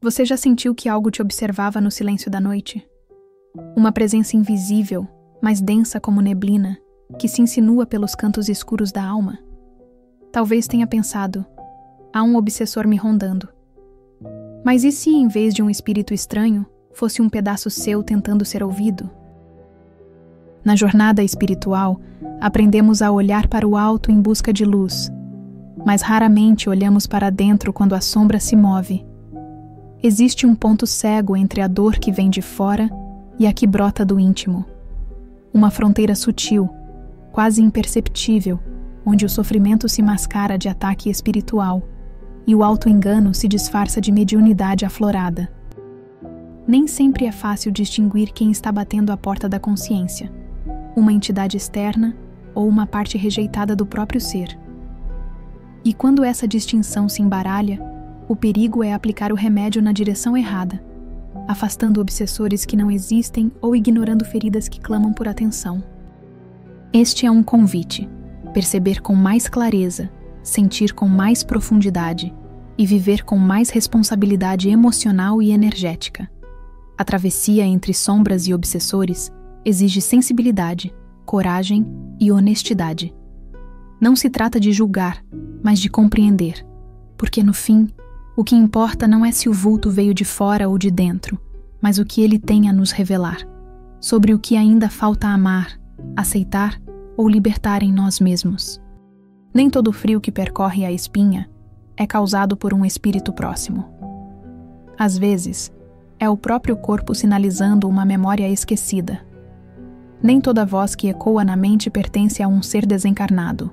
Você já sentiu que algo te observava no silêncio da noite? Uma presença invisível, mas densa como neblina, que se insinua pelos cantos escuros da alma? Talvez tenha pensado, há um obsessor me rondando. Mas e se, em vez de um espírito estranho, fosse um pedaço seu tentando ser ouvido? Na jornada espiritual, aprendemos a olhar para o alto em busca de luz, mas raramente olhamos para dentro quando a sombra se move. Existe um ponto cego entre a dor que vem de fora e a que brota do íntimo. Uma fronteira sutil, quase imperceptível, onde o sofrimento se mascara de ataque espiritual e o auto-engano se disfarça de mediunidade aflorada. Nem sempre é fácil distinguir quem está batendo à porta da consciência, uma entidade externa ou uma parte rejeitada do próprio ser. E quando essa distinção se embaralha, o perigo é aplicar o remédio na direção errada, afastando obsessores que não existem ou ignorando feridas que clamam por atenção. Este é um convite: perceber com mais clareza, sentir com mais profundidade e viver com mais responsabilidade emocional e energética. A travessia entre sombras e obsessores exige sensibilidade, coragem e honestidade. Não se trata de julgar, mas de compreender, porque no fim, o que importa não é se o vulto veio de fora ou de dentro, mas o que ele tem a nos revelar, sobre o que ainda falta amar, aceitar ou libertar em nós mesmos. Nem todo frio que percorre a espinha é causado por um espírito próximo. Às vezes, é o próprio corpo sinalizando uma memória esquecida. Nem toda voz que ecoa na mente pertence a um ser desencarnado.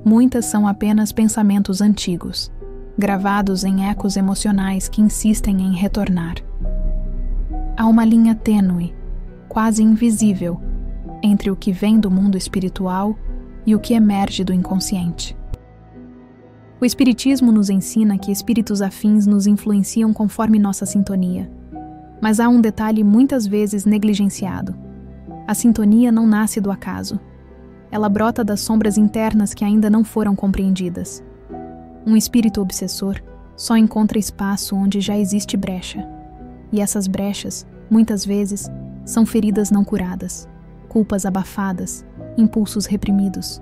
Muitas são apenas pensamentos antigos, gravados em ecos emocionais que insistem em retornar. Há uma linha tênue, quase invisível, entre o que vem do mundo espiritual e o que emerge do inconsciente. O Espiritismo nos ensina que espíritos afins nos influenciam conforme nossa sintonia. Mas há um detalhe muitas vezes negligenciado. A sintonia não nasce do acaso. Ela brota das sombras internas que ainda não foram compreendidas. Um espírito obsessor só encontra espaço onde já existe brecha. E essas brechas, muitas vezes, são feridas não curadas, culpas abafadas, impulsos reprimidos.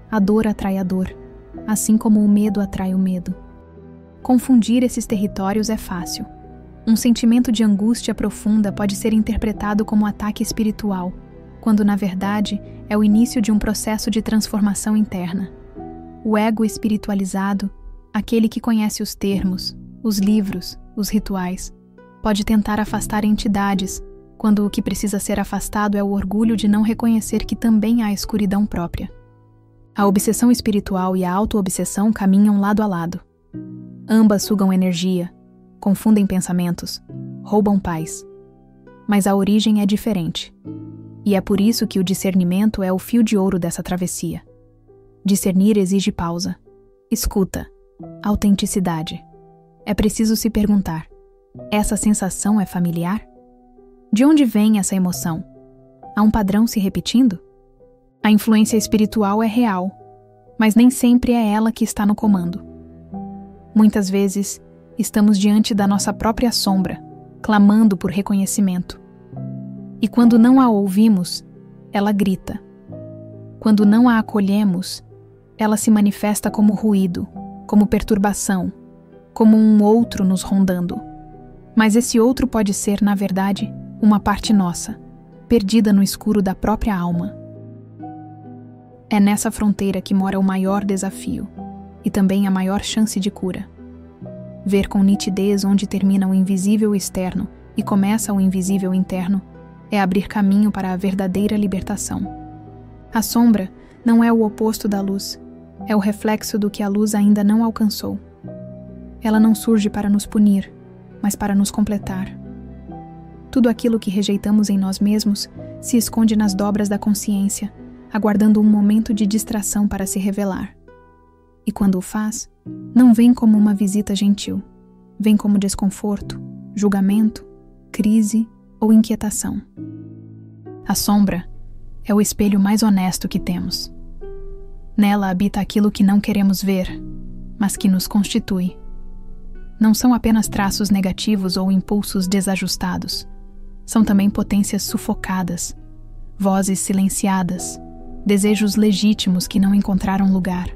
A dor atrai a dor, assim como o medo atrai o medo. Confundir esses territórios é fácil. Um sentimento de angústia profunda pode ser interpretado como ataque espiritual, quando na verdade é o início de um processo de transformação interna. O ego espiritualizado, aquele que conhece os termos, os livros, os rituais, pode tentar afastar entidades, quando o que precisa ser afastado é o orgulho de não reconhecer que também há escuridão própria. A obsessão espiritual e a auto-obsessão caminham lado a lado. Ambas sugam energia, confundem pensamentos, roubam paz. Mas a origem é diferente. E é por isso que o discernimento é o fio de ouro dessa travessia. Discernir exige pausa, escuta, autenticidade. É preciso se perguntar: essa sensação é familiar? De onde vem essa emoção? Há um padrão se repetindo? A influência espiritual é real, mas nem sempre é ela que está no comando. Muitas vezes, estamos diante da nossa própria sombra, clamando por reconhecimento. E quando não a ouvimos, ela grita. Quando não a acolhemos, ela se manifesta como ruído, como perturbação, como um outro nos rondando. Mas esse outro pode ser, na verdade, uma parte nossa, perdida no escuro da própria alma. É nessa fronteira que mora o maior desafio, e também a maior chance de cura. Ver com nitidez onde termina o invisível externo e começa o invisível interno é abrir caminho para a verdadeira libertação. A sombra não é o oposto da luz, é o reflexo do que a luz ainda não alcançou. Ela não surge para nos punir, mas para nos completar. Tudo aquilo que rejeitamos em nós mesmos se esconde nas dobras da consciência, aguardando um momento de distração para se revelar. E quando o faz, não vem como uma visita gentil, vem como desconforto, julgamento, crise ou inquietação. A sombra é o espelho mais honesto que temos. Nela habita aquilo que não queremos ver, mas que nos constitui. não são apenas traços negativos ou impulsos desajustados. São também potências sufocadas, vozes silenciadas, desejos legítimos que não encontraram lugar.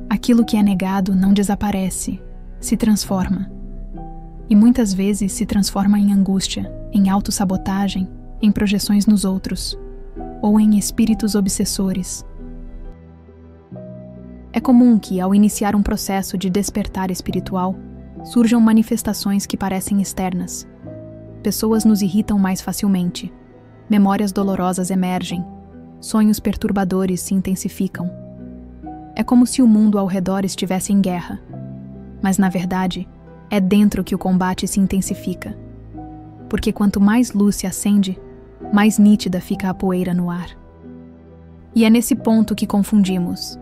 Aquilo que é negado não desaparece, se transforma. E muitas vezes se transforma em angústia, em autossabotagem, em projeções nos outros, ou em espíritos obsessores. É comum que, ao iniciar um processo de despertar espiritual, surjam manifestações que parecem externas. Pessoas nos irritam mais facilmente, memórias dolorosas emergem, sonhos perturbadores se intensificam. É como se o mundo ao redor estivesse em guerra, mas na verdade é dentro que o combate se intensifica, porque quanto mais luz se acende, mais nítida fica a poeira no ar. E é nesse ponto que confundimos.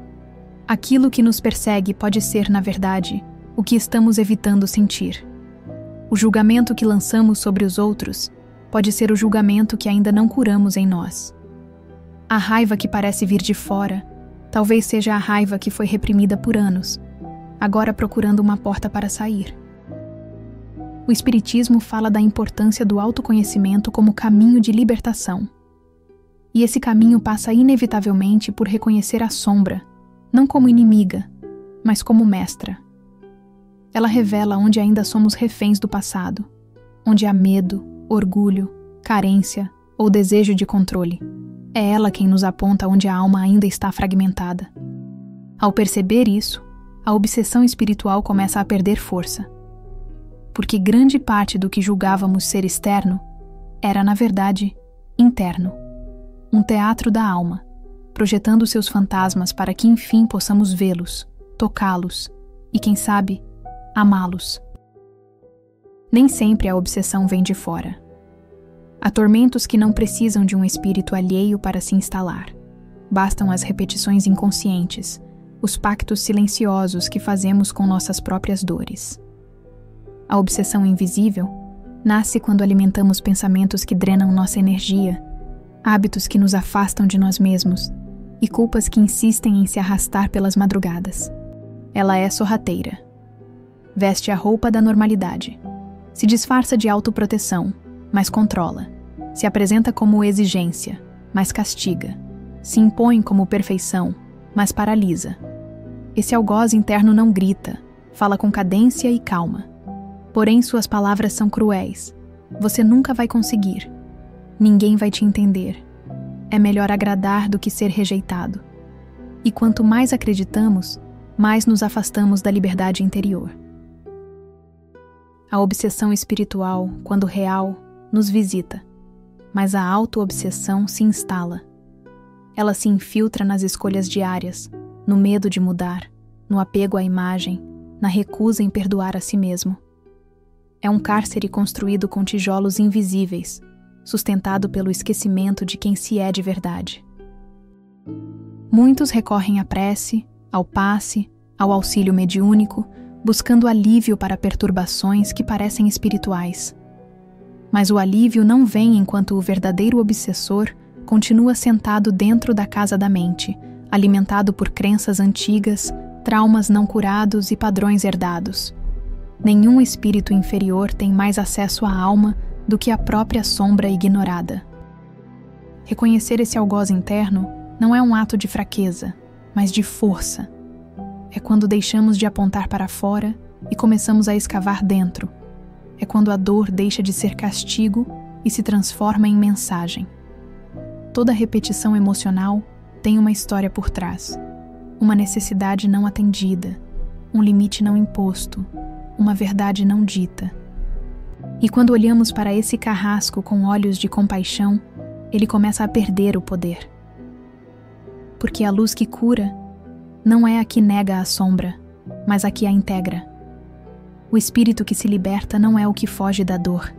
Aquilo que nos persegue pode ser, na verdade, o que estamos evitando sentir. O julgamento que lançamos sobre os outros pode ser o julgamento que ainda não curamos em nós. A raiva que parece vir de fora talvez seja a raiva que foi reprimida por anos, agora procurando uma porta para sair. O Espiritismo fala da importância do autoconhecimento como caminho de libertação. E esse caminho passa inevitavelmente por reconhecer a sombra, não como inimiga, mas como mestra. Ela revela onde ainda somos reféns do passado, onde há medo, orgulho, carência ou desejo de controle. É ela quem nos aponta onde a alma ainda está fragmentada. Ao perceber isso, a obsessão espiritual começa a perder força. Porque grande parte do que julgávamos ser externo era, na verdade, interno. Um teatro da alma, projetando seus fantasmas para que enfim possamos vê-los, tocá-los e, quem sabe, amá-los. Nem sempre a obsessão vem de fora. Há tormentos que não precisam de um espírito alheio para se instalar. Bastam as repetições inconscientes, os pactos silenciosos que fazemos com nossas próprias dores. A obsessão invisível nasce quando alimentamos pensamentos que drenam nossa energia, hábitos que nos afastam de nós mesmos e culpas que insistem em se arrastar pelas madrugadas. Ela é sorrateira. Veste a roupa da normalidade. Se disfarça de autoproteção, mas controla. Se apresenta como exigência, mas castiga. Se impõe como perfeição, mas paralisa. Esse algoz interno não grita, fala com cadência e calma. Porém, suas palavras são cruéis. Você nunca vai conseguir. Ninguém vai te entender. É melhor agradar do que ser rejeitado. E quanto mais acreditamos, mais nos afastamos da liberdade interior. A obsessão espiritual, quando real, nos visita, mas a auto-obsessão se instala. Ela se infiltra nas escolhas diárias, no medo de mudar, no apego à imagem, na recusa em perdoar a si mesmo. É um cárcere construído com tijolos invisíveis, sustentado pelo esquecimento de quem se é de verdade. Muitos recorrem à prece, ao passe, ao auxílio mediúnico, buscando alívio para perturbações que parecem espirituais. Mas o alívio não vem enquanto o verdadeiro obsessor continua sentado dentro da casa da mente, alimentado por crenças antigas, traumas não curados e padrões herdados. Nenhum espírito inferior tem mais acesso à alma do que a própria sombra ignorada. Reconhecer esse algoz interno não é um ato de fraqueza, mas de força. É quando deixamos de apontar para fora e começamos a escavar dentro. É quando a dor deixa de ser castigo e se transforma em mensagem. Toda repetição emocional tem uma história por trás. Uma necessidade não atendida, um limite não imposto, uma verdade não dita. E quando olhamos para esse carrasco com olhos de compaixão, ele começa a perder o poder. Porque a luz que cura não é a que nega a sombra, mas a que a integra. O espírito que se liberta não é o que foge da dor,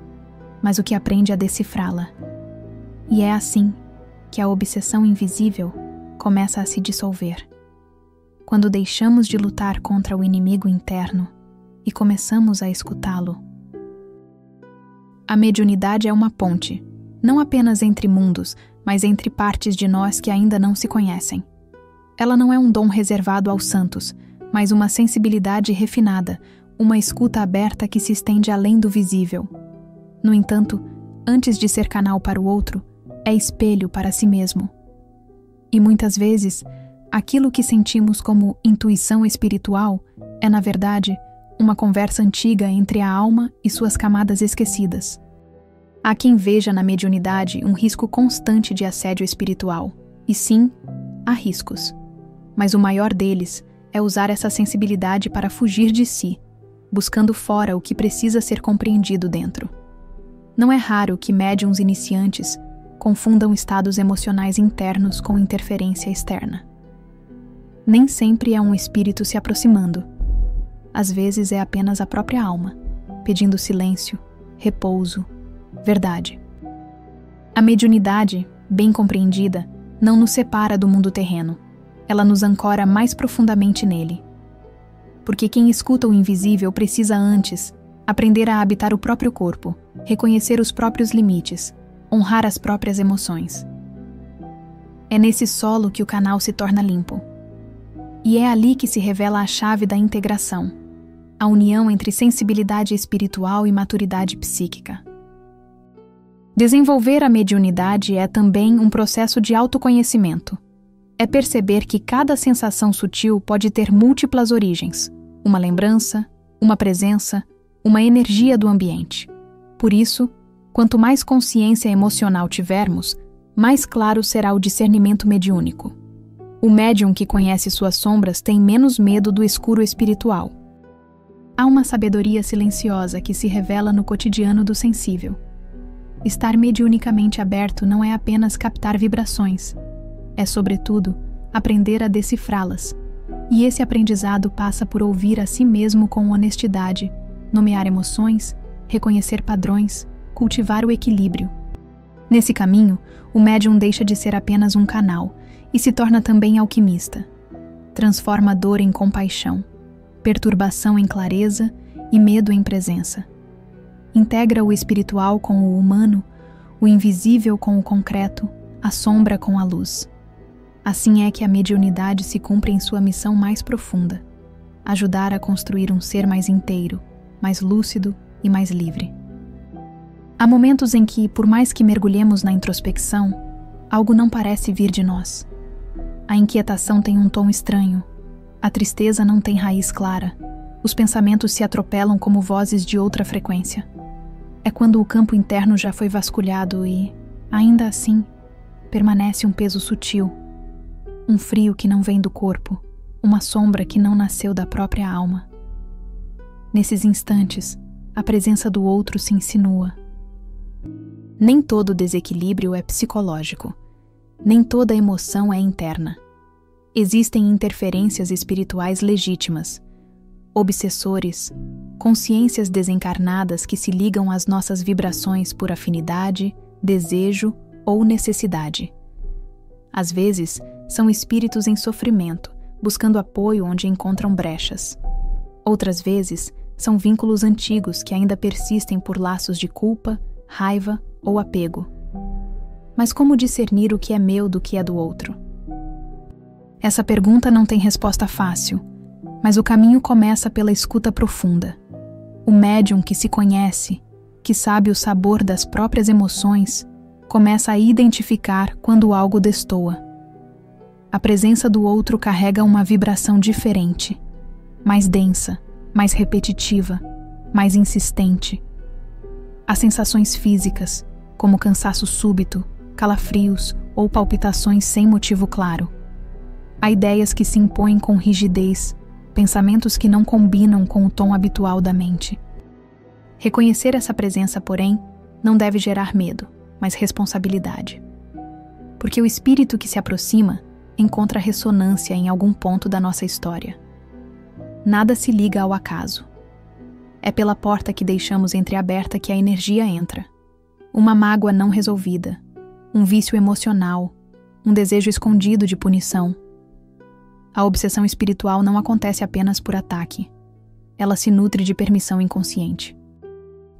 mas o que aprende a decifrá-la. E é assim que a obsessão invisível começa a se dissolver. Quando deixamos de lutar contra o inimigo interno e começamos a escutá-lo. A mediunidade é uma ponte, não apenas entre mundos, mas entre partes de nós que ainda não se conhecem. Ela não é um dom reservado aos santos, mas uma sensibilidade refinada, uma escuta aberta que se estende além do visível. No entanto, antes de ser canal para o outro, é espelho para si mesmo. E muitas vezes, aquilo que sentimos como intuição espiritual é, na verdade, uma conversa antiga entre a alma e suas camadas esquecidas. Há quem veja na mediunidade um risco constante de assédio espiritual. E sim, há riscos. Mas o maior deles é usar essa sensibilidade para fugir de si, buscando fora o que precisa ser compreendido dentro. Não é raro que médiuns iniciantes confundam estados emocionais internos com interferência externa. Nem sempre é um espírito se aproximando. Às vezes é apenas a própria alma, pedindo silêncio, repouso, verdade. A mediunidade, bem compreendida, não nos separa do mundo terreno. Ela nos ancora mais profundamente nele. Porque quem escuta o invisível precisa antes aprender a habitar o próprio corpo, reconhecer os próprios limites, honrar as próprias emoções. É nesse solo que o canal se torna limpo. E é ali que se revela a chave da integração, a união entre sensibilidade espiritual e maturidade psíquica. Desenvolver a mediunidade é também um processo de autoconhecimento. É perceber que cada sensação sutil pode ter múltiplas origens, uma lembrança, uma presença, uma energia do ambiente. Por isso, quanto mais consciência emocional tivermos, mais claro será o discernimento mediúnico. O médium que conhece suas sombras tem menos medo do escuro espiritual. Há uma sabedoria silenciosa que se revela no cotidiano do sensível. Estar mediunicamente aberto não é apenas captar vibrações, é, sobretudo, aprender a decifrá-las. E esse aprendizado passa por ouvir a si mesmo com honestidade, nomear emoções, reconhecer padrões, cultivar o equilíbrio. Nesse caminho, o médium deixa de ser apenas um canal e se torna também alquimista. Transforma dor em compaixão, perturbação em clareza e medo em presença. Integra o espiritual com o humano, o invisível com o concreto, a sombra com a luz. Assim é que a mediunidade se cumpre em sua missão mais profunda: ajudar a construir um ser mais inteiro, mais lúcido e mais livre. Há momentos em que, por mais que mergulhemos na introspecção, algo não parece vir de nós. A inquietação tem um tom estranho, a tristeza não tem raiz clara, os pensamentos se atropelam como vozes de outra frequência. É quando o campo interno já foi vasculhado e, ainda assim, permanece um peso sutil, um frio que não vem do corpo, uma sombra que não nasceu da própria alma. Nesses instantes, a presença do outro se insinua. Nem todo desequilíbrio é psicológico, nem toda emoção é interna. Existem interferências espirituais legítimas, obsessores, consciências desencarnadas que se ligam às nossas vibrações por afinidade, desejo ou necessidade. Às vezes, são espíritos em sofrimento, buscando apoio onde encontram brechas. Outras vezes, são vínculos antigos que ainda persistem por laços de culpa, raiva ou apego. Mas como discernir o que é meu do que é do outro? Essa pergunta não tem resposta fácil, mas o caminho começa pela escuta profunda. O médium que se conhece, que sabe o sabor das próprias emoções, começa a identificar quando algo destoa. A presença do outro carrega uma vibração diferente, mais densa, mais repetitiva, mais insistente. Há sensações físicas, como cansaço súbito, calafrios ou palpitações sem motivo claro. Há ideias que se impõem com rigidez, pensamentos que não combinam com o tom habitual da mente. Reconhecer essa presença, porém, não deve gerar medo, mas responsabilidade. Porque o espírito que se aproxima encontra ressonância em algum ponto da nossa história. Nada se liga ao acaso. É pela porta que deixamos entreaberta que a energia entra. Uma mágoa não resolvida, um vício emocional, um desejo escondido de punição. A obsessão espiritual não acontece apenas por ataque. Ela se nutre de permissão inconsciente.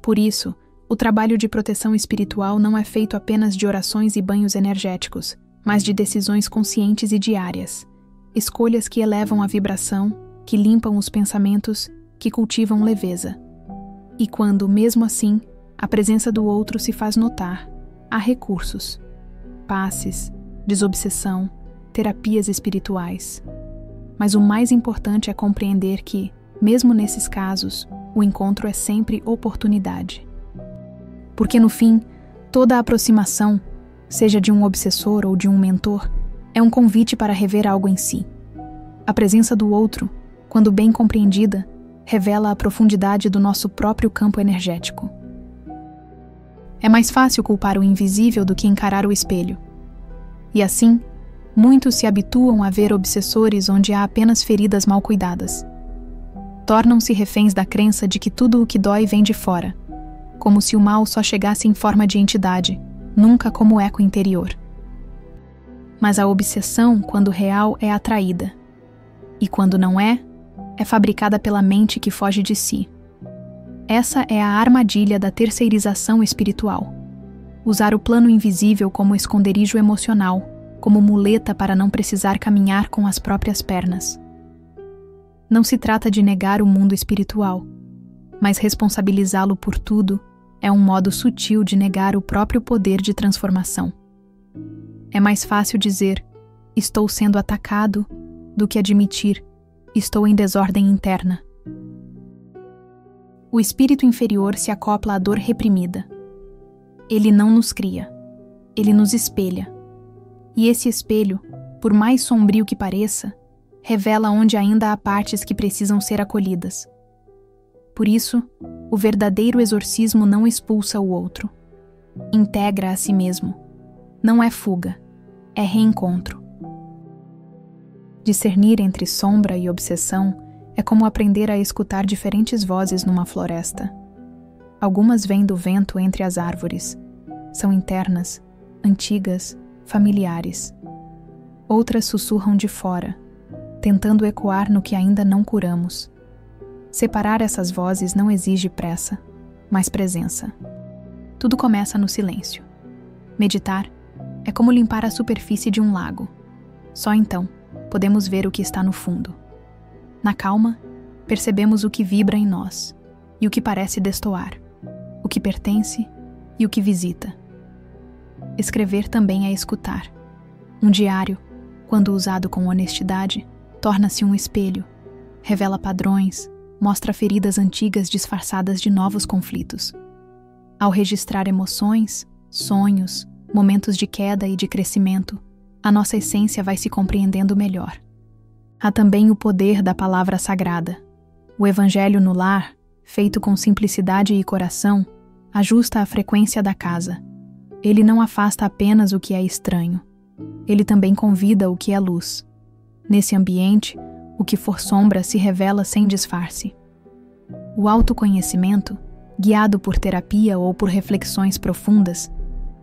Por isso, o trabalho de proteção espiritual não é feito apenas de orações e banhos energéticos, mas de decisões conscientes e diárias, escolhas que elevam a vibração, que limpam os pensamentos que cultivam leveza. E quando, mesmo assim, a presença do outro se faz notar, há recursos, passes, desobsessão, terapias espirituais. Mas o mais importante é compreender que, mesmo nesses casos, o encontro é sempre oportunidade. Porque no fim, toda aproximação, seja de um obsessor ou de um mentor, é um convite para rever algo em si. A presença do outro, quando bem compreendida, revela a profundidade do nosso próprio campo energético. É mais fácil culpar o invisível do que encarar o espelho. E assim, muitos se habituam a ver obsessores onde há apenas feridas mal cuidadas. Tornam-se reféns da crença de que tudo o que dói vem de fora, como se o mal só chegasse em forma de entidade, nunca como eco interior. Mas a obsessão, quando real, é atraída. E quando não é fabricada pela mente que foge de si. Essa é a armadilha da terceirização espiritual. Usar o plano invisível como esconderijo emocional, como muleta para não precisar caminhar com as próprias pernas. Não se trata de negar o mundo espiritual, mas responsabilizá-lo por tudo é um modo sutil de negar o próprio poder de transformação. É mais fácil dizer, estou sendo atacado, do que admitir, estou em desordem interna. O espírito inferior se acopla à dor reprimida. Ele não nos cria, ele nos espelha. E esse espelho, por mais sombrio que pareça, revela onde ainda há partes que precisam ser acolhidas. Por isso, o verdadeiro exorcismo não expulsa o outro. Integra a si mesmo. Não é fuga, é reencontro. Discernir entre sombra e obsessão é como aprender a escutar diferentes vozes numa floresta. Algumas vêm do vento entre as árvores. São internas, antigas, familiares. Outras sussurram de fora, tentando ecoar no que ainda não curamos. Separar essas vozes não exige pressa, mas presença. Tudo começa no silêncio. Meditar é como limpar a superfície de um lago. Só então podemos ver o que está no fundo. Na calma, percebemos o que vibra em nós e o que parece destoar, o que pertence e o que visita. Escrever também é escutar. Um diário, quando usado com honestidade, torna-se um espelho, revela padrões, mostra feridas antigas disfarçadas de novos conflitos. Ao registrar emoções, sonhos, momentos de queda e de crescimento, a nossa essência vai se compreendendo melhor. Há também o poder da palavra sagrada. O evangelho no lar, feito com simplicidade e coração, ajusta a frequência da casa. Ele não afasta apenas o que é estranho. Ele também convida o que é luz. Nesse ambiente, o que for sombra se revela sem disfarce. O autoconhecimento, guiado por terapia ou por reflexões profundas,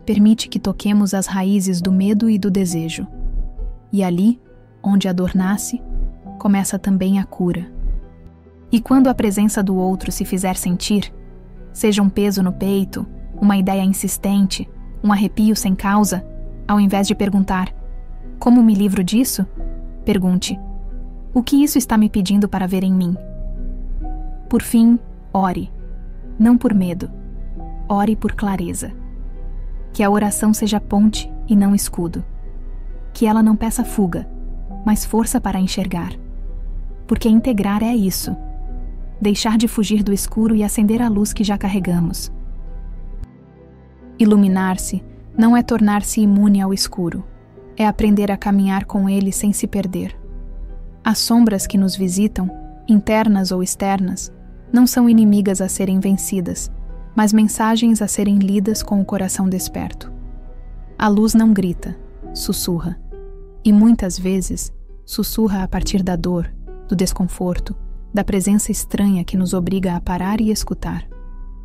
permite que toquemos as raízes do medo e do desejo. E ali, onde a dor nasce, começa também a cura. E quando a presença do outro se fizer sentir, seja um peso no peito, uma ideia insistente, um arrepio sem causa, ao invés de perguntar, como me livro disso? Pergunte, o que isso está me pedindo para ver em mim? Por fim, ore. Não por medo. Ore por clareza. Que a oração seja ponte e não escudo. Que ela não peça fuga, mas força para enxergar. Porque integrar é isso. Deixar de fugir do escuro e acender a luz que já carregamos. Iluminar-se não é tornar-se imune ao escuro. É aprender a caminhar com ele sem se perder. As sombras que nos visitam, internas ou externas, não são inimigas a serem vencidas, mas mensagens a serem lidas com o coração desperto. A luz não grita, sussurra. E muitas vezes, sussurra a partir da dor, do desconforto, da presença estranha que nos obriga a parar e escutar.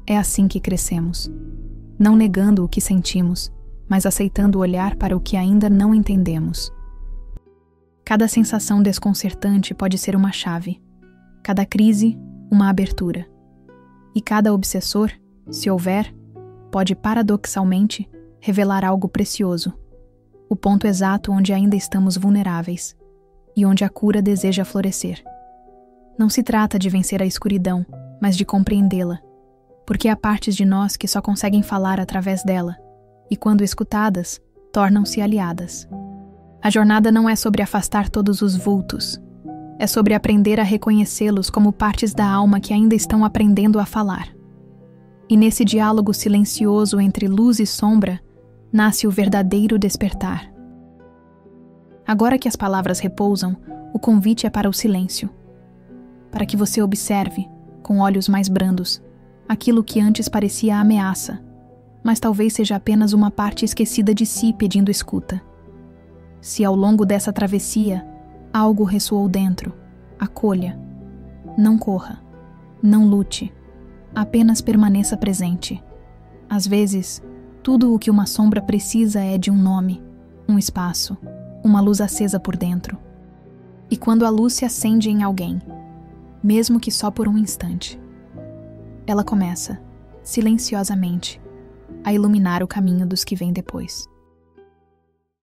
É assim que crescemos. Não negando o que sentimos, mas aceitando olhar para o que ainda não entendemos. Cada sensação desconcertante pode ser uma chave. Cada crise, uma abertura. E cada obsessor, se houver, pode paradoxalmente revelar algo precioso. O ponto exato onde ainda estamos vulneráveis e onde a cura deseja florescer. Não se trata de vencer a escuridão, mas de compreendê-la, porque há partes de nós que só conseguem falar através dela, e quando escutadas, tornam-se aliadas. A jornada não é sobre afastar todos os vultos, é sobre aprender a reconhecê-los como partes da alma que ainda estão aprendendo a falar. E nesse diálogo silencioso entre luz e sombra, nasce o verdadeiro despertar. Agora que as palavras repousam, o convite é para o silêncio, para que você observe, com olhos mais brandos, aquilo que antes parecia ameaça, mas talvez seja apenas uma parte esquecida de si pedindo escuta. Se ao longo dessa travessia, algo ressoou dentro, acolha. Não corra, não lute, apenas permaneça presente. Às vezes, tudo o que uma sombra precisa é de um nome, um espaço, uma luz acesa por dentro. E quando a luz se acende em alguém, mesmo que só por um instante, ela começa, silenciosamente, a iluminar o caminho dos que vêm depois.